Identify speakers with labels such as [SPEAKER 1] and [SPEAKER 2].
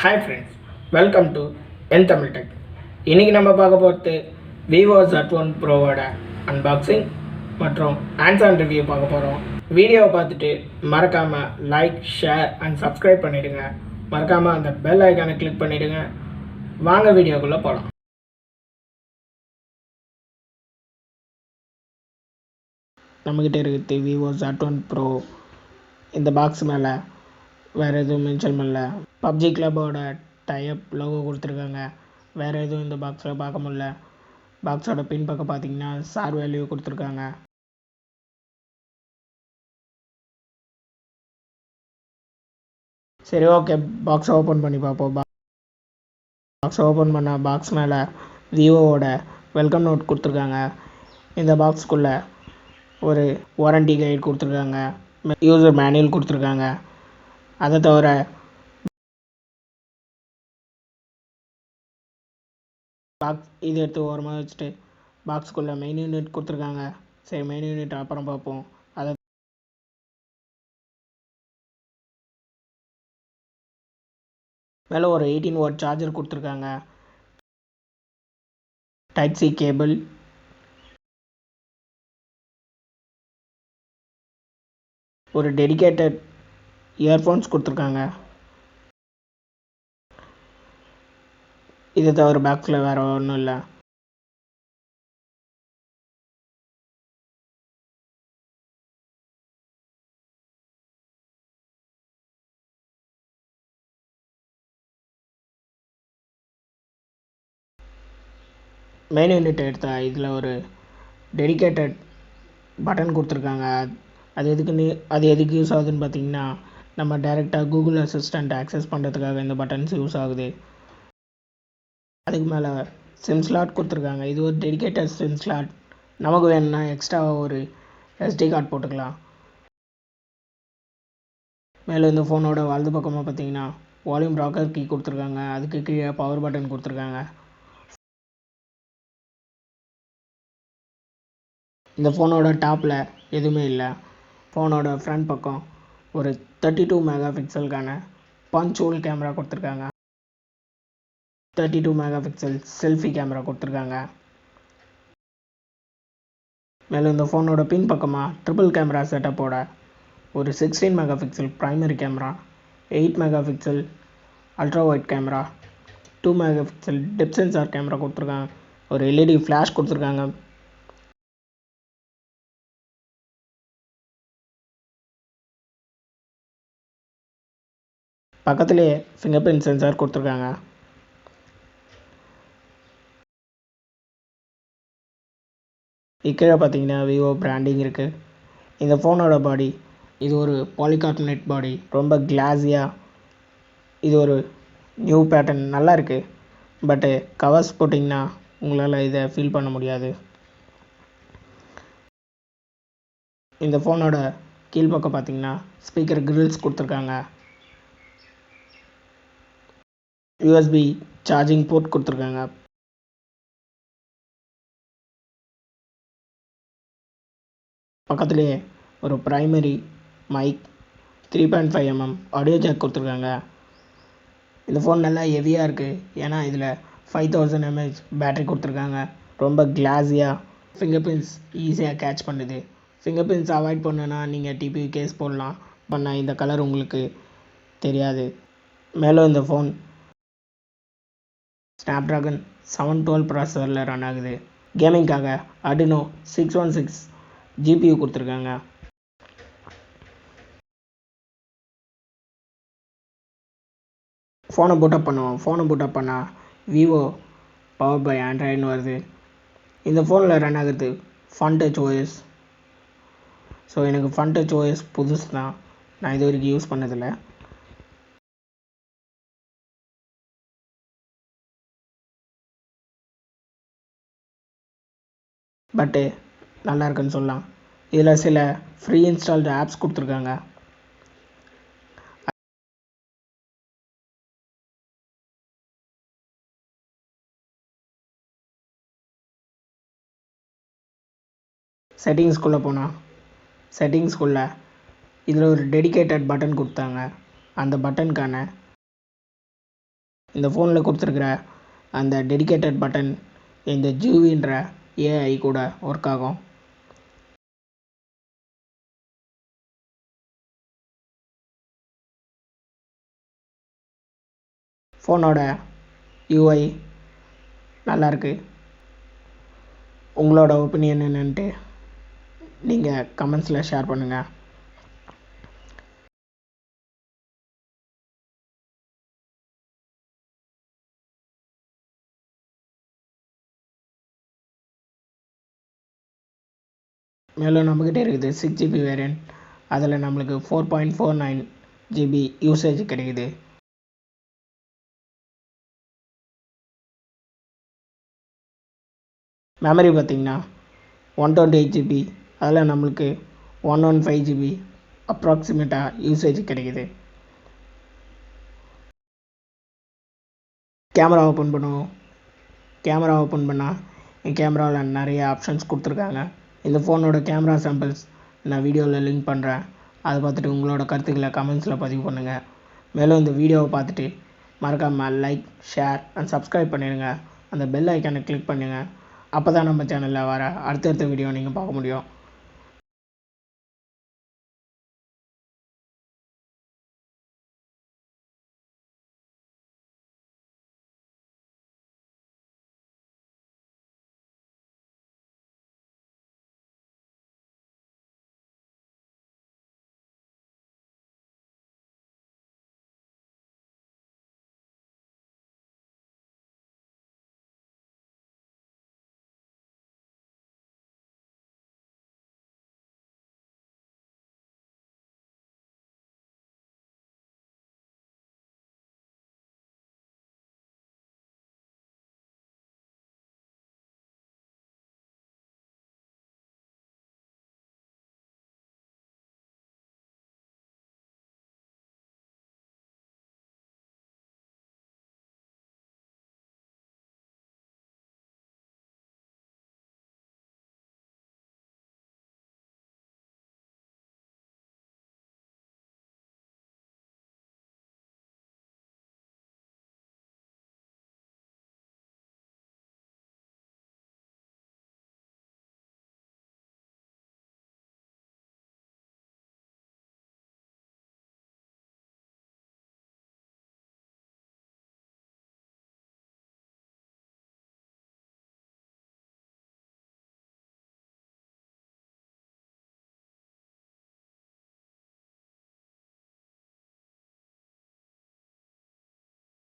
[SPEAKER 1] Hi friends, welcome to Entamiltech. இன்னைக்கு நம்ம பார்க்க போகிறது VIVO Z1pro ஓட அன்பாக்சிங் மற்றும் ஹேண்ட்ஸ் ஆன் ரிவ்யூ பார்க்க போகிறோம். வீடியோவை பார்த்துட்டு மறக்காமல் லைக், ஷேர் அண்ட் சப்ஸ்கிரைப் பண்ணிவிடுங்க. மறக்காமல் அந்த பெல் ஐக்கானை கிளிக் பண்ணிவிடுங்க. வாங்க வீடியோக்குள்ளே போகலாம். நம்மக்கிட்ட இருக்குது VIVO Z1pro. இந்த பாக்ஸ் மேலே வேறு எதுவும் மென்ஷன் பண்ணல. pubg கிளப்போட டைப் லோகோ கொடுத்துருக்காங்க. வேறு எதுவும் இந்த பாக்ஸில் பார்க்க முடியல. பாக்ஸோட பின் பக்கம் பார்த்தீங்கன்னா சார் வேல்யூ கொடுத்துருக்காங்க. சரி, ஓகே, பாக்ஸை ஓப்பன் பண்ணி பார்ப்போம். பாக்ஸை ஓப்பன் பண்ணால் பாக்ஸ் மேலே விவோவோட வெல்கம் நோட் கொடுத்துருக்காங்க. இந்த பாக்ஸுக்குள்ளே ஒரு வாரண்டி கைட் கொடுத்துருக்காங்க, யூசர் மேனுவல் கொடுத்துருக்காங்க. அதை தவிர பாக்ஸ் இது எடுத்து ஓரமாக வச்சுட்டு பாக்ஸுக்குள்ளே மெயின் யூனிட் கொடுத்துருக்காங்க. சரி, மெயின் யூனிட் அப்புறம் பார்ப்போம். அதை மேலே ஒரு 18 வாட் சார்ஜர் கொடுத்துருக்காங்க. டைப் சி கேபிள், ஒரு டெடிகேட்டட் இயர்ஃபோன்ஸ் கொடுத்துருக்காங்க. இது தவிர பாக்ஸில் வேறு ஒன்றும் இல்லை. மெயின் யூனிட் எடுத்தா இதில் ஒரு டெடிகேட்டட் பட்டன் கொடுத்துருக்காங்க. அது எதுக்கு யூஸ் ஆகுதுன்னு பார்த்தீங்கன்னா, நம்ம டைரெக்டாக கூகுள் அசிஸ்டண்ட் ஆக்சஸ் பண்ணுறதுக்காக இந்த பட்டன்ஸ் யூஸ் ஆகுது. அதுக்கு மேலே சிம் ஸ்லாட் கொடுத்துருக்காங்க. இது ஒரு டெடிகேட்டட் சிம் ஸ்லாட். நமக்கு வேணும்னா எக்ஸ்ட்ராவாக ஒரு SD கார்டு போட்டுக்கலாம். மேலே இந்த ஃபோனோட வலது பக்கமாக பார்த்தீங்கன்னா வால்யூம் ராக்கர் கீ கொடுத்துருக்காங்க. அதுக்கு கீழே பவர் பட்டன் கொடுத்துருக்காங்க. இந்த ஃபோனோட டாப்பில் எதுவுமே இல்லை. ஃபோனோட ஃப்ரண்ட் பக்கம் ஒரு 32 மெகா பிக்சலுக்கான பஞ்ச் ஹோல் கேமரா கொடுத்துருக்காங்க. 32 மெகா பிக்சல் செல்ஃபி கேமரா கொடுத்துருக்காங்க. மேலும் இந்த ஃபோனோட பின் பக்கமாக ட்ரிபிள் கேமரா செட்டப்போட ஒரு 16 mega pixel primary camera, 8 mega pixel ultra white camera, 2 mega pixel depth sensor camera கொடுத்துருக்காங்க. ஒரு LED ஃப்ளாஷ் கொடுத்துருக்காங்க. பக்கத்துலேயே ஃபிங்கர் பிரிண்ட் சென்சார் கொடுத்துருக்காங்க. கீழே பார்த்தீங்கன்னா விவோ பிராண்டிங் இருக்குது. இந்த ஃபோனோட பாடி இது ஒரு பாலிகார்பனேட் பாடி, ரொம்ப கிளாஸியாக. இது ஒரு நியூ பேட்டர்ன், நல்லா இருக்குது. பட்டு கவர்ஸ் போட்டிங்கன்னா உங்களால் இதை ஃபீல் பண்ண முடியாது. இந்த ஃபோனோட கீழ்ப்பக்கம் பார்த்தீங்கன்னா ஸ்பீக்கர் கிரில்ஸ் கொடுத்துருக்காங்க. USB சார்ஜிங் போர்ட் கொடுத்துருக்காங்க. பக்கத்துலேயே ஒரு primary mic, 3.5 mm audio jack கொடுத்துருக்காங்க. இந்த ஃபோன் நல்லா ஹெவியாக இருக்குது, ஏன்னா இதில் 5000 mAh பேட்டரி கொடுத்துருக்காங்க. ரொம்ப கிளாஸியாக, ஃபிங்கர் பிரிண்ட்ஸ் ஈஸியாக கேட்ச் பண்ணுது. ஃபிங்கர் பிரிண்ட்ஸ் அவாய்ட் பண்ணுன்னா நீங்கள் டிபி கேஸ் போடலாம். பண்ணால் இந்த கலர் உங்களுக்கு தெரியாது. மேலும் இந்த ஃபோன் ஸ்னாப்ட்ராகன் 712 ப்ராசஸரில் ரன் ஆகுது. கேமிங்காக Adreno 616 GPU கொடுத்துருக்காங்க. ஃபோனை பூட்டப் பண்ணுவோம். ஃபோனை பூட்டப் பண்ணால் விவோ பவர் பை ஆண்ட்ராய்டுன்னு வருது. இந்த ஃபோனில் ரன் ஆகுது ஃபன் டச் OS. ஸோ எனக்கு ஃபன் டச் OS புதுசு தான், நான் இது வரைக்கும் யூஸ் பண்ணதில்லை. பட்டு நல்லா இருக்குன்னு சொல்லலாம். இதில் சில ஃப்ரீ இன்ஸ்டால்டு ஆப்ஸ் கொடுத்துருக்காங்க. செட்டிங்ஸ்குள்ளே போனால் செட்டிங்ஸ்குள்ளே இதில் ஒரு டெடிகேட்டட் பட்டன் கொடுத்தாங்க. அந்த பட்டனுக்கான இந்த ஃபோனில் கொடுத்துருக்குற அந்த டெடிகேட்டட் பட்டன் இந்த ஜூவின்ற ஏஐ கூட ஒர்க் ஆகும். ஃபோனோட யூஐ நல்லாயிருக்கு. உங்களோட ஒப்பீனியன் என்னன்ட்டு நீங்கள் கமெண்ட்ஸில் ஷேர் பண்ணுங்கள். மேலும் நம்மக்கிட்ட இருக்குது 6GB வேரியன்ட். அதில் நம்மளுக்கு 4.49GB யூசேஜ் கிடைக்குது. மெமரி பார்த்திங்கன்னா 128GB, அதில் நம்மளுக்கு 115GB அப்ராக்சிமேட்டாக யூசேஜ் கிடைக்குது. கேமரா ஓப்பன் பண்ணுவோம். கேமரா ஓப்பன் பண்ணால் என் கேமராவில் நிறைய ஆப்ஷன்ஸ் கொடுத்துருக்காங்க. இந்த ஃபோனோட கேமரா சாம்பிள்ஸ் நான் வீடியோவில் லிங்க் பண்ணுறேன். அதை பார்த்துட்டு உங்களோட கருத்துக்களை கமெண்ட்ஸில் பதிவு பண்ணுங்கள். மேலும் இந்த வீடியோவை பார்த்துட்டு மறக்காமல் லைக், ஷேர் அண்ட் சப்ஸ்கிரைப் பண்ணிடுங்க. அந்த பெல் ஐக்கானை கிளிக் பண்ணுங்கள். அப்போ தான் நம்ம சேனலில் வர அடுத்தடுத்த வீடியோ நீங்கள் பார்க்க முடியும்.